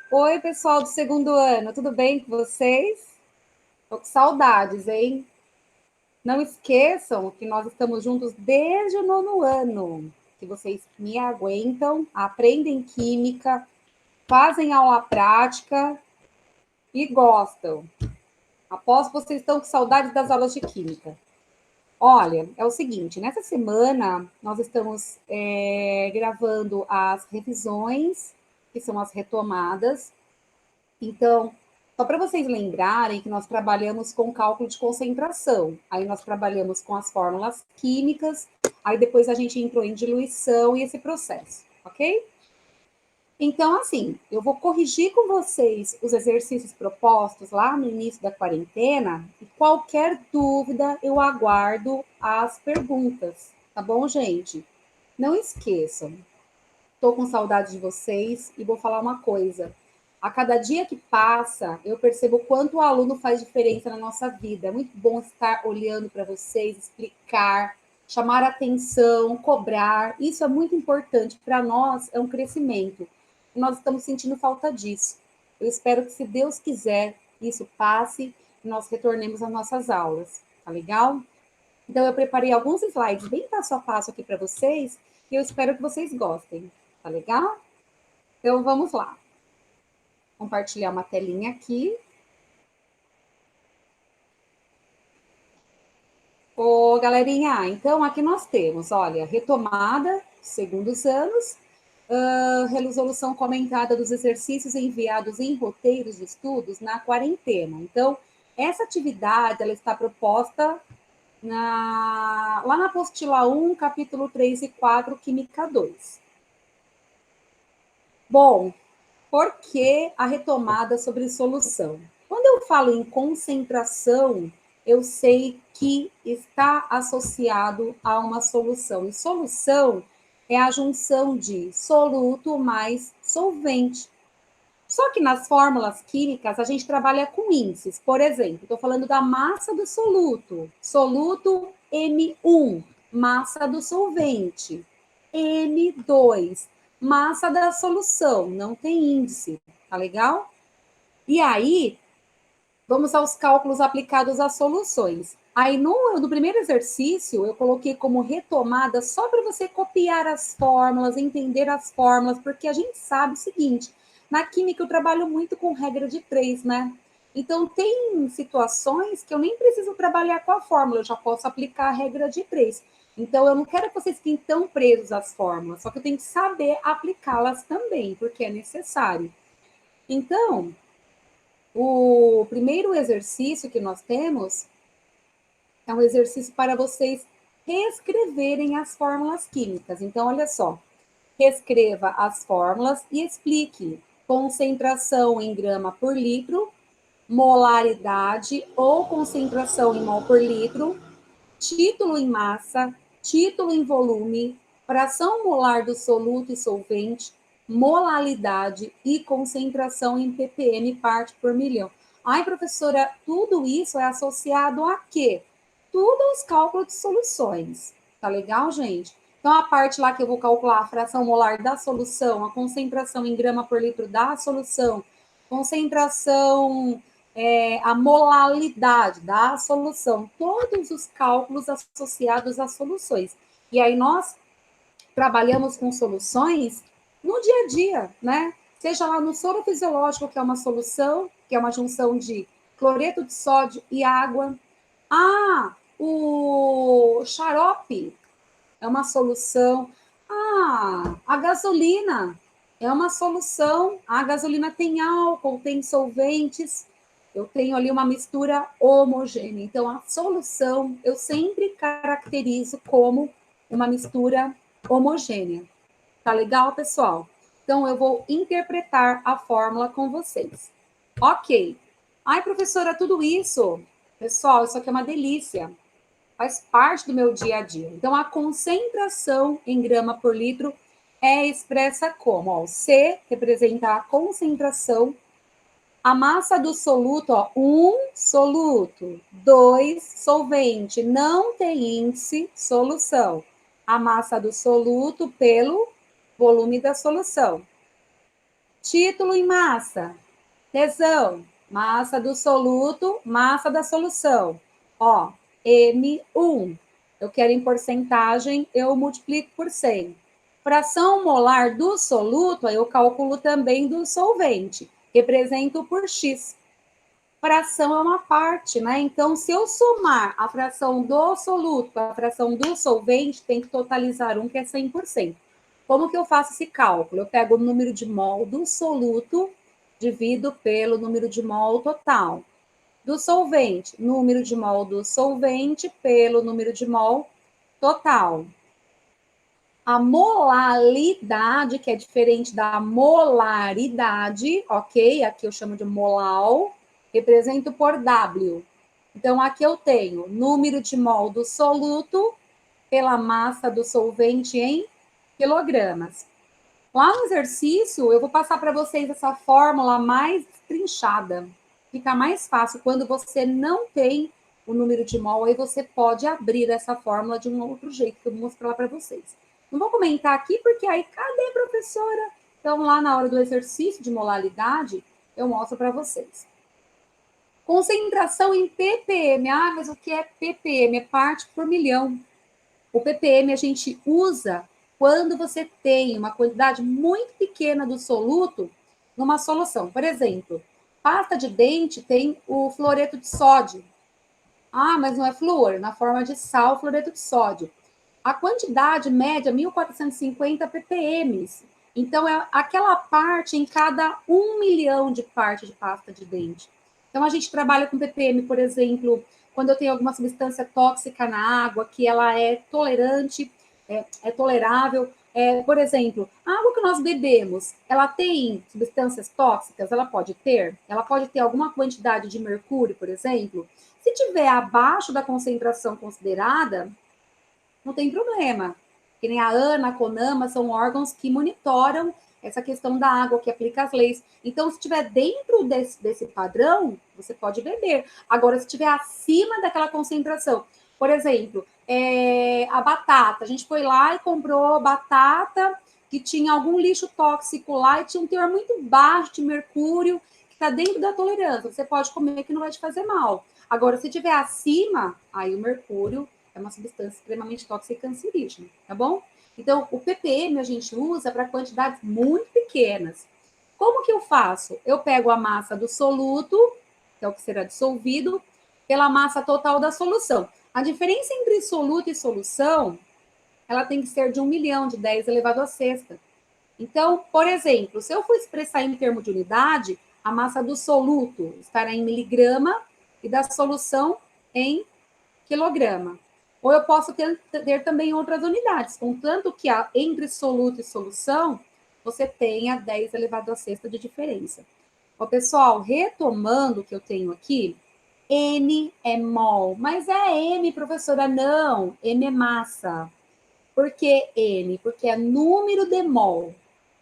Oi, pessoal do segundo ano, tudo bem com vocês? Tô com saudades, hein? Não esqueçam que nós estamos juntos desde o nono ano, que vocês me aguentam, aprendem química, fazem aula prática e gostam. Aposto que vocês estão com saudades das aulas de química. Olha, é o seguinte, nessa semana nós estamos gravando as revisões, que são as retomadas. Então, só para vocês lembrarem que nós trabalhamos com cálculo de concentração, aí nós trabalhamos com as fórmulas químicas, aí depois a gente entrou em diluição e esse processo, ok? Então, assim, eu vou corrigir com vocês os exercícios propostos lá no início da quarentena e qualquer dúvida eu aguardo as perguntas, tá bom, gente? Não esqueçam, estou com saudade de vocês e vou falar uma coisa. A cada dia que passa, eu percebo quanto o aluno faz diferença na nossa vida. É muito bom estar olhando para vocês, explicar, chamar atenção, cobrar. Isso é muito importante para nós, é um crescimento. Nós estamos sentindo falta disso. Eu espero que, se Deus quiser, isso passe e nós retornemos às nossas aulas. Tá legal? Então, eu preparei alguns slides bem passo a passo aqui para vocês e eu espero que vocês gostem. Tá legal? Então, vamos lá. Compartilhar uma telinha aqui. Ô, galerinha, então aqui nós temos, olha, retomada, segundos anos, resolução comentada dos exercícios enviados em roteiros de estudos na quarentena. Então, essa atividade, ela está proposta lá na apostila 1, capítulo 3 e 4, Química 2. Bom, por que a retomada sobre solução? Quando eu falo em concentração, eu sei que está associado a uma solução. E solução é a junção de soluto mais solvente. Só que nas fórmulas químicas a gente trabalha com índices. Por exemplo, estou falando da massa do soluto. Soluto M1, massa do solvente. M2, massa da solução. Não tem índice, tá legal? E aí, vamos aos cálculos aplicados às soluções. Aí, no primeiro exercício, eu coloquei como retomada só para você copiar as fórmulas, entender as fórmulas, porque a gente sabe o seguinte, na química eu trabalho muito com regra de 3, né? Então, tem situações que eu nem preciso trabalhar com a fórmula, eu já posso aplicar a regra de 3. Então, eu não quero que vocês fiquem tão presos às fórmulas, só que eu tenho que saber aplicá-las também, porque é necessário. Então, o primeiro exercício que nós temos é um exercício para vocês reescreverem as fórmulas químicas. Então, olha só, reescreva as fórmulas e explique concentração em grama por litro, molaridade ou concentração em mol por litro, título em massa, título em volume, fração molar do soluto e solvente, molalidade e concentração em ppm parte por milhão. Ai, professora, tudo isso é associado a quê? Tudo aos cálculos de soluções. Tá legal, gente? Então, a parte lá que eu vou calcular a fração molar da solução, a concentração em grama por litro da solução, concentração, a molalidade da solução, todos os cálculos associados às soluções. E aí nós trabalhamos com soluções no dia a dia, né? Seja lá no soro fisiológico, que é uma solução, que é uma junção de cloreto de sódio e água. Ah, o xarope é uma solução. Ah, a gasolina é uma solução. A gasolina tem álcool, tem solventes. Eu tenho ali uma mistura homogênea. Então, a solução eu sempre caracterizo como uma mistura homogênea. Tá legal, pessoal? Então, eu vou interpretar a fórmula com vocês. Ok. Ai, professora, tudo isso? Pessoal, isso aqui é uma delícia. Faz parte do meu dia a dia. Então, a concentração em grama por litro é expressa como? Ó, o C representa a concentração, a massa do soluto, ó, 1 soluto, 2 solvente, não tem índice, solução. A massa do soluto pelo volume da solução. Título em massa. Tesão. Massa do soluto, massa da solução. Ó, M1. Eu quero em porcentagem, eu multiplico por 100. Fração molar do soluto, eu calculo também do solvente. Represento por X. Fração é uma parte, né? Então, se eu somar a fração do soluto com a fração do solvente, tem que totalizar um, que é 100%. Como que eu faço esse cálculo? Eu pego o número de mol do soluto, divido pelo número de mol total. Do solvente, número de mol do solvente pelo número de mol total. A molalidade, que é diferente da molaridade, ok? Aqui eu chamo de molal, represento por W. Então, aqui eu tenho número de mol do soluto pela massa do solvente em quilogramas. Lá no exercício, eu vou passar para vocês essa fórmula mais trinchada. Fica mais fácil quando você não tem o número de mol, aí você pode abrir essa fórmula de um outro jeito, que eu vou mostrar lá para vocês. Não vou comentar aqui, porque aí, cadê, professora? Então, lá na hora do exercício de molaridade, eu mostro para vocês. Concentração em ppm. Ah, mas o que é ppm? É parte por milhão. O ppm a gente usa quando você tem uma quantidade muito pequena do soluto numa solução. Por exemplo, pasta de dente tem o fluoreto de sódio. Ah, mas não é flúor, na forma de sal, fluoreto de sódio. A quantidade média, 1.450 ppm. Então, é aquela parte em cada 1 milhão de partes de pasta de dente. Então, a gente trabalha com ppm, por exemplo, quando eu tenho alguma substância tóxica na água, que ela é tolerante, é tolerável. Por exemplo, a água que nós bebemos, ela tem substâncias tóxicas? Ela pode ter? Ela pode ter alguma quantidade de mercúrio, por exemplo? Se tiver abaixo da concentração considerada, não tem problema. Que nem a ANA, a CONAMA, são órgãos que monitoram essa questão da água, que aplica as leis. Então, se estiver dentro desse padrão, você pode beber. Agora, se estiver acima daquela concentração, por exemplo, a batata, a gente foi lá e comprou batata que tinha algum lixo tóxico lá e tinha um teor muito baixo de mercúrio, que está dentro da tolerância. Você pode comer que não vai te fazer mal. Agora, se estiver acima, aí o mercúrio é uma substância extremamente tóxica e cancerígena, tá bom? Então, o ppm a gente usa para quantidades muito pequenas. Como que eu faço? Eu pego a massa do soluto, que é o que será dissolvido, pela massa total da solução. A diferença entre soluto e solução, ela tem que ser de 1 milhão, de 10 elevado a sexta. Então, por exemplo, se eu for expressar em termos de unidade, a massa do soluto estará em miligrama e da solução em quilograma. Ou eu posso ter também outras unidades, contanto que entre soluto e solução, você tenha 10 elevado a sexta de diferença. Ó, pessoal, retomando o que eu tenho aqui, N é mol, mas é M, professora? Não, M é massa. Por que N? Porque é número de mol.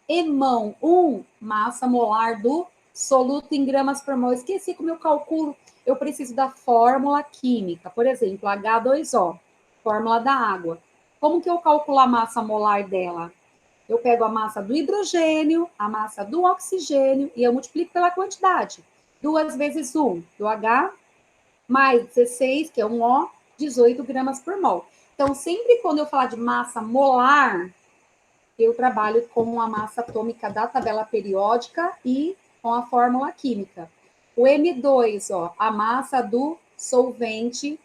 Emão 1, massa molar do soluto em gramas por mol. Esqueci como eu calculo. Eu preciso da fórmula química. Por exemplo, H2O, fórmula da água. Como que eu calculo a massa molar dela? Eu pego a massa do hidrogênio, a massa do oxigênio e eu multiplico pela quantidade. 2 vezes 1 do H, mais 16, que é um O, 18 gramas por mol. Então, sempre quando eu falar de massa molar, eu trabalho com a massa atômica da tabela periódica e com a fórmula química. O M2, ó, a massa do solvente,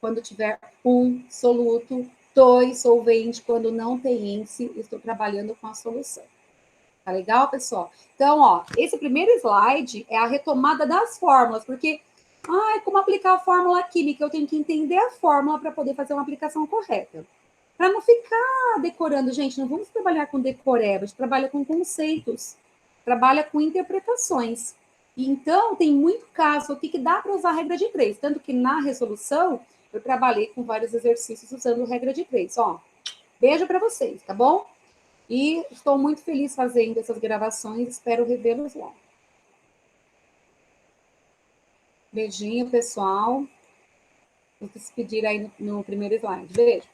quando tiver 1 soluto, 2 solvente, quando não tem índice, estou trabalhando com a solução. Tá legal, pessoal? Então, ó, esse primeiro slide é a retomada das fórmulas, porque, como aplicar a fórmula química? Eu tenho que entender a fórmula para poder fazer uma aplicação correta. Para não ficar decorando, gente, não vamos trabalhar com decoreba, a gente trabalha com conceitos, trabalha com interpretações. E então, tem muito caso aqui que dá para usar a regra de 3, tanto que na resolução eu trabalhei com vários exercícios usando a regra de 3. Ó, beijo para vocês, tá bom? E estou muito feliz fazendo essas gravações, espero revê-los lá. Beijinho, pessoal. Vou se despedir aí no primeiro slide. Beijo.